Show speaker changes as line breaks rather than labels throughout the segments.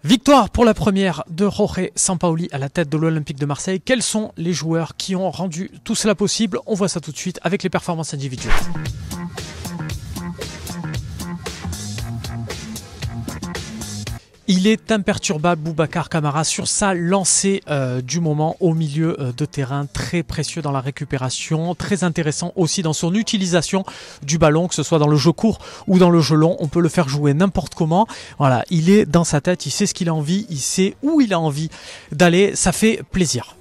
Victoire pour la première de Jorge Sampaoli à la tête de l'Olympique de Marseille. Quels sont les joueurs qui ont rendu tout cela possible? On voit ça tout de suite avec les performances individuelles. Il est imperturbable, Boubacar Kamara, sur sa lancée du moment au milieu de terrain. Très précieux dans la récupération, très intéressant aussi dans son utilisation du ballon, que ce soit dans le jeu court ou dans le jeu long. On peut le faire jouer n'importe comment. Voilà, il est dans sa tête, il sait ce qu'il a envie, il sait où il a envie d'aller. Ça fait plaisir.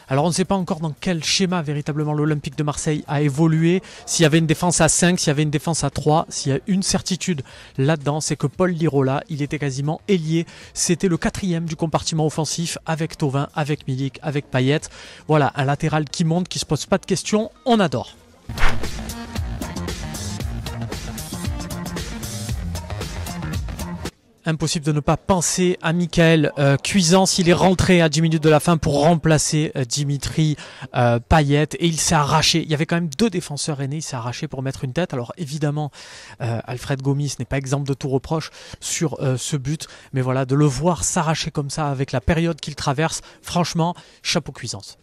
Alors on ne sait pas encore dans quel schéma véritablement l'Olympique de Marseille a évolué, s'il y avait une défense à 5, s'il y avait une défense à 3, s'il y a une certitude là-dedans, c'est que Paul Lirola, il était quasiment ailier, c'était le 4e du compartiment offensif avec Thauvin, avec Milik, avec Payet. Voilà, un latéral qui monte, qui ne se pose pas de questions, on adore. Impossible de ne pas penser à Michael Cuisance. Il est rentré à 10 minutes de la fin pour remplacer Dimitri Payet et il s'est arraché. Il y avait quand même 2 défenseurs aînés, il s'est arraché pour mettre une tête. Alors évidemment, Alfred Gomis n'est pas exempt de tout reproche sur ce but. Mais voilà, de le voir s'arracher comme ça avec la période qu'il traverse, franchement, chapeau Cuisance.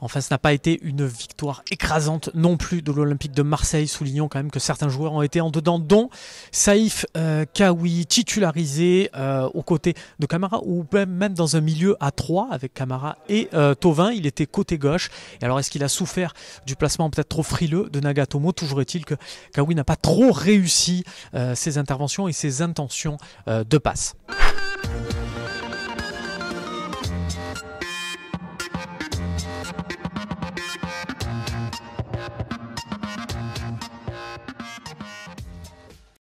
Enfin, ce n'a pas été une victoire écrasante non plus de l'Olympique de Marseille. Soulignons quand même que certains joueurs ont été en dedans, dont Saïf Kaoui, titularisé aux côtés de Kamara, ou même dans un milieu à 3 avec Kamara et Thauvin. Il était côté gauche. Et alors, est-ce qu'il a souffert du placement peut-être trop frileux de Nagatomo? Toujours est-il que Kaoui n'a pas trop réussi ses interventions et ses intentions de passe.